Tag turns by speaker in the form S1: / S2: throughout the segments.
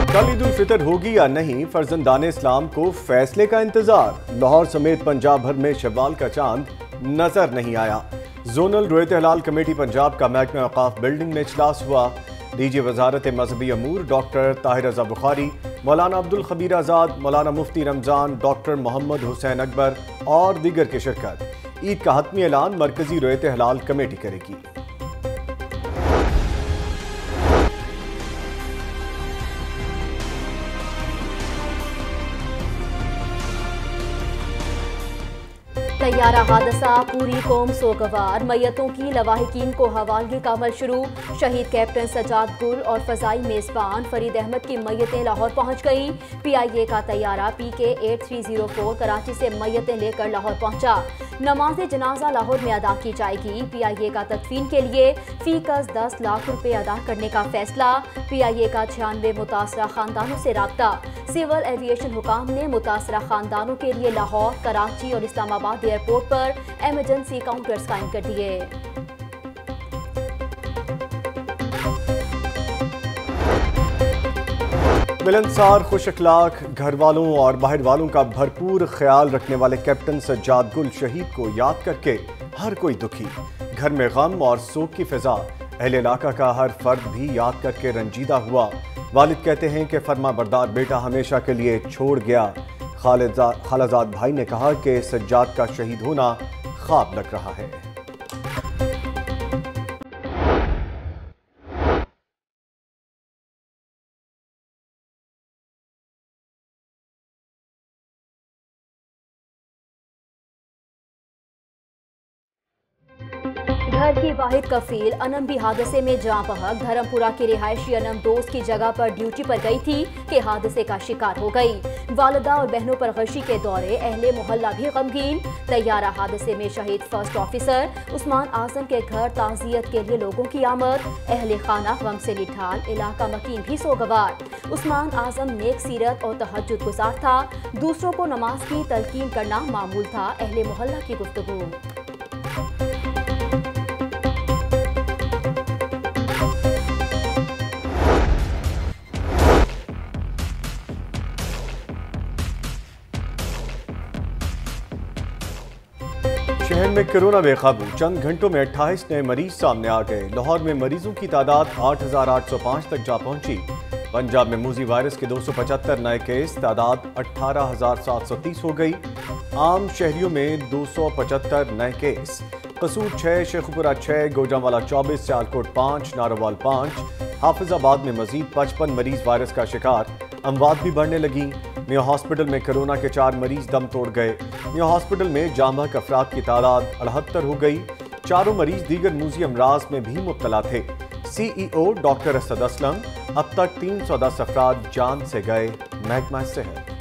S1: कल ईद उल फितर होगी या नहीं, फर्जंदान इस्लाम को फैसले का इंतजार। लाहौर समेत पंजाब भर में शव्वाल का चांद नजर नहीं आया। जोनल रोयत हलाल कमेटी पंजाब का महकमा औकाफ बिल्डिंग में इजलास हुआ। डीजी वजारत मजहबी अमूर डॉक्टर ताहिर रजा बुखारी, मौलाना अब्दुल खबीर आज़ाद, मौलाना मुफ्ती रमजान, डॉक्टर मोहम्मद हुसैन अकबर और दीगर की शिरकत। ईद का हतमी ऐलान मरकजी रोयत हलाल कमेटी करेगी।
S2: तैयारा हादसा, पूरी कौम सोगवार। मैयतों की लवाहिकीन को हवालगी का अमल शुरू। शहीद कैप्टन सजाद गुल और फजाई मेजबान फरीद अहमद की मैयतें लाहौर पहुंच गई। PIA का तैयारा PK 8304 कराची से मैयतें लेकर लाहौर पहुंचा। नमाज जनाजा लाहौर में अदा की जाएगी। PIA का तदफीन के लिए फीकस 10 लाख रुपए अदा करने का फैसला। PIA का 96 मुतासरा खानदानों से राब्ता। सिविल एविएशन हुकाम ने मुतासरा खानदानों के लिए लाहौर, कराची और इस्लामाबाद एयरपोर्ट पर इमरजेंसी काउंटर्स कायम कर दिए।
S1: मिलनसार, खुश अखलाक, घर वालों और बाहर वालों का भरपूर ख्याल रखने वाले कैप्टन सज्जाद गुल शहीद को याद करके हर कोई दुखी। घर में गम और सोग की फिजा। अहले इलाका का हर फर्द भी याद करके रंजीदा हुआ। वालिद कहते हैं कि फर्मा बरदार बेटा हमेशा के लिए छोड़ गया। खालाजाद भाई ने कहा कि सज्जाद का शहीद होना ख्वाब लग रहा है।
S2: घर की वाहिद कफील अनम भी हादसे में जाँ बहक। धर्मपुरा की रिहायशी अनम दोस्त की जगह पर ड्यूटी पर गई थी कि हादसे का शिकार हो गई। वालिदा और बहनों पर गशी के दौरे अहले मोहल्ला भी गमगीन। तैयारा हादसे में शहीद फर्स्ट ऑफिसर उस्मान आजम के घर ताज़ियत के लिए लोगों की आमद। अहले खाना गम से निठाल, इलाका मकीन भी सोगवार। उस्मान आजम नेक सीरत और तहज्जुद गुजार था। दूसरों को नमाज की तलकीन करना मामूल था। अहले मोहल्ला की गुफ्तगू।
S1: शहर में कोरोना बेकाबू, चंद घंटों में 28 नए मरीज सामने आ गए। लाहौर में मरीजों की तादाद 8,805 तक जा पहुंची। पंजाब में मूजी वायरस के 275 नए केस, तादाद 18,730 हो गई। आम शहरियों में 275 नए केस। कसूर 6, शेखुपुरा 6, गोजरावाला 24, सियालकोट 5, नारोवाल 5। हाफिजाबाद में मजीद 55 मरीज वायरस का शिकार। अमवात भी बढ़ने लगी। मियां हॉस्पिटल में कोरोना के 4 मरीज दम तोड़ गए। मियां हॉस्पिटल में जामबहक अफराद की तादाद 78 हो गई। चारों मरीज दीगर मूजी अमराज में भी मुब्तला थे। CEO डॉक्टर असद असलम, अब तक 310 अफराद जान से गए। महकमा सेहत।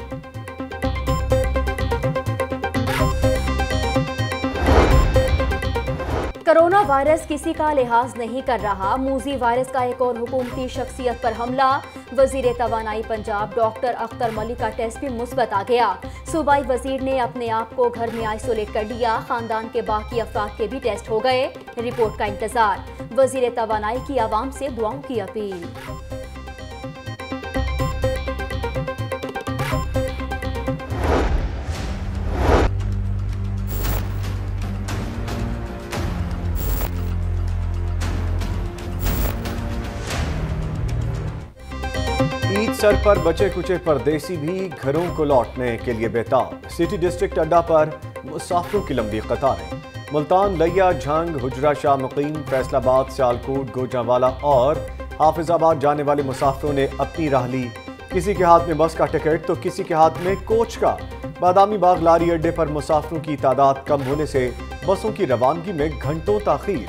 S2: कोरोना वायरस किसी का लिहाज नहीं कर रहा। मूजी वायरस का एक और हुकूमती शख्सियत पर हमला। वजीर तवानाई पंजाब डॉक्टर अख्तर मलिक का टेस्ट भी मुस्बत आ गया। सूबाई वजीर ने अपने आप को घर में आइसोलेट कर लिया। खानदान के बाकी अफराद के भी टेस्ट हो गए। रिपोर्ट का इंतजार। वजीर तवानाई की आवाम से दुआओं की अपील।
S1: ईद सर पर बचे कुचे परदेसी भी घरों को लौटने के लिए बेताब। सिटी डिस्ट्रिक्ट अड्डा पर मुसाफिरों की लंबी कतारें। मुल्तान, लिया, झंग, हुजरा शाह मुकीम, फैसलाबाद, सियालकोट, गोजरावाला और हाफिजाबाद जाने वाले मुसाफिरों ने अपनी राह ली। किसी के हाथ में बस का टिकट तो किसी के हाथ में कोच का। बादामी बाग लारी अड्डे पर मुसाफिरों की तादाद कम होने से बसों की रवानगी में घंटों ताखीर।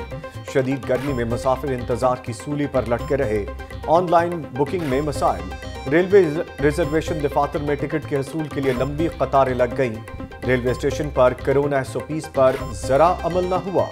S1: शदीद गर्मी में मुसाफिर इंतजार की सूली पर लटके रहे। ऑनलाइन बुकिंग में मसाइल। रेलवे रिजर्वेशन दफातर में टिकट के हसूल के लिए लंबी कतारें लग गईं। रेलवे स्टेशन पर कोरोना SOPs पर जरा अमल न हुआ।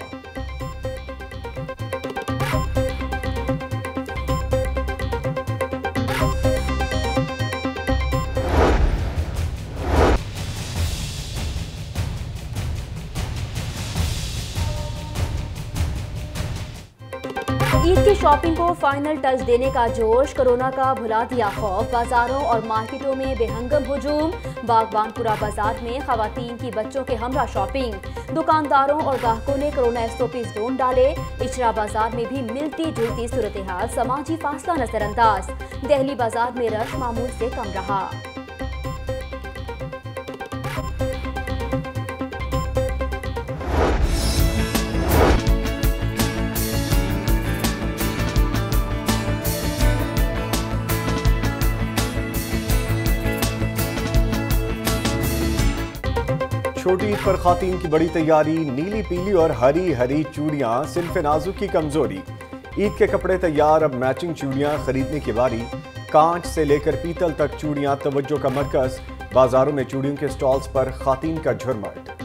S2: ईद की शॉपिंग को फाइनल टच देने का जोश, कोरोना का भुला दिया खौफ, बाजारों और मार्केटों में बेहंगम हुजूम। बागबानपुरा बाजार में खवातीन की बच्चों के हमरा शॉपिंग, दुकानदारों और ग्राहकों ने कोरोना एसओपीज ढूंढ डाले। इचरा बाजार में भी मिलती जुलती सूरत हाल, समाजी फासला नजरअंदाज। दिल्ली बाजार में रश मामूल से कम रहा।
S1: छोटी ईद पर खातीन की बड़ी तैयारी, नीली पीली और हरी हरी चूड़ियां सिन्फ नाजुक की कमजोरी। ईद के कपड़े तैयार, अब मैचिंग चूड़ियां खरीदने की बारी। कांच से लेकर पीतल तक चूड़ियां तवज्जो का मरकज, बाजारों में चूड़ियों के स्टॉल्स पर खातीन का झुरमट।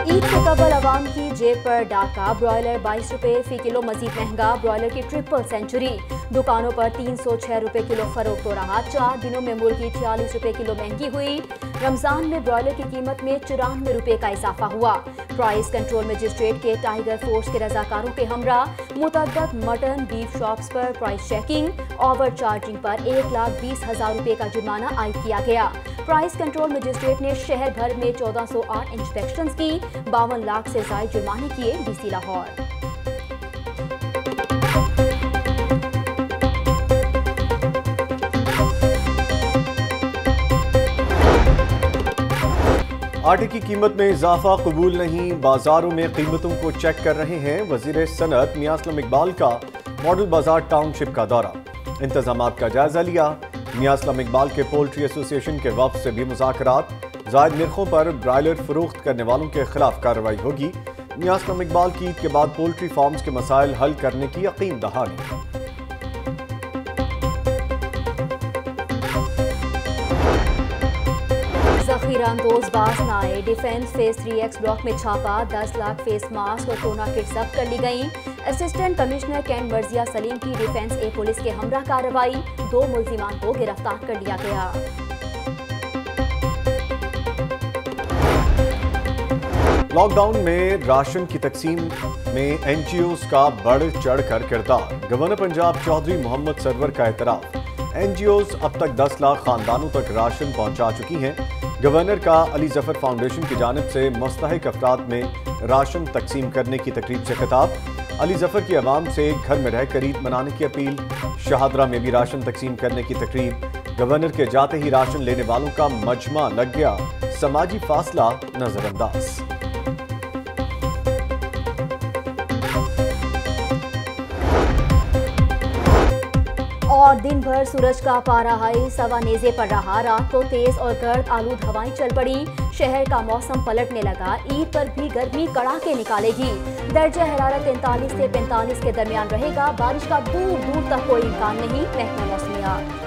S2: ईद से कबल अवाम की जेब पर डाका, ब्रॉयलर 22 रुपए फी किलो मजीद महंगा, ब्रॉयलर की ट्रिपल सेंचुरी। दुकानों पर 306 रुपए किलो फरोख्त हो रहा, 4 दिनों में मुर्गी 46 रुपए किलो महंगी हुई। रमजान में ब्रॉयलर की कीमत में 94 रुपए का इजाफा हुआ। प्राइस कंट्रोल मजिस्ट्रेट के टाइगर फोर्स के रजाकारों के हमरा मुतअद्दिद मटन बीफ शॉप्स पर प्राइस चेकिंग, ओवर चार्जिंग पर 1,20,000 रुपए का जुर्माना आयद किया गया। प्राइस कंट्रोल मजिस्ट्रेट ने शहर भर में 1408 इंस्पेक्शन की, 52 लाख से ज्यादा जुर्माने किए। डीसी लाहौर।
S1: आटे की कीमत में इजाफा कबूल नहीं, बाजारों में कीमतों को चेक कर रहे हैं। वजीर सनत मियां असलम इकबाल का मॉडल बाजार टाउनशिप का दौरा, इंतजामात का जायजा लिया। मियां असलम इकबाल के पोल्ट्री एसोसिएशन के वफ्द से भी मुज़ाकरात, जायद नरखों पर ब्रायलर फरोख्त करने वालों के खिलाफ कार्रवाई होगी। मियां असलम इकबाल की ईद के बाद पोल्ट्री फार्म्स के मसाइल हल करने की यकीन दहानी।
S2: जखीरा अंदोज बाज न आए, डिफेंस फेज 3X ब्लॉक में छापा, 10 लाख फेस मास्क और कोरोना किट जब्त कर ली गई। असिस्टेंट कमिश्नर कैंट मर्जिया सलीम की डिफेंस ए पुलिस के हमरा कार्रवाई, 2 मुल्जिमान को गिरफ्तार कर लिया गया।
S1: लॉकडाउन में राशन की तकसीम में NGOs का बढ़ चढ़कर किरदार, गवर्नर पंजाब चौधरी मोहम्मद सरवर का एतराफ। NGOs अब तक 10 लाख खानदानों तक राशन पहुंचा चुकी हैं। गवर्नर का अली जफर फाउंडेशन की जानिब से मुस्तहिक अफराद में राशन तकसीम करने की तकरीब से खिताब। अली जफर की आवाम से घर में रहकर ईद मनाने की अपील। शहादरा में भी राशन तकसीम करने की तकरीब, गवर्नर के जाते ही राशन लेने वालों का मजमा लग गया, समाजी फासला नजरअंदाज।
S2: और दिन भर सूरज का पारा हाई सवा नेजे पर रहा, रात को तेज और गर्द आलूद हवाएं चल पड़ी। शहर का मौसम पलटने लगा, ईद पर भी गर्मी कड़ाके निकालेगी। दर्जा हरारत 43 से 45 के दरमियान रहेगा, बारिश का दूर दूर तक कोई इम्कान नहीं। महकमा मौसमियात।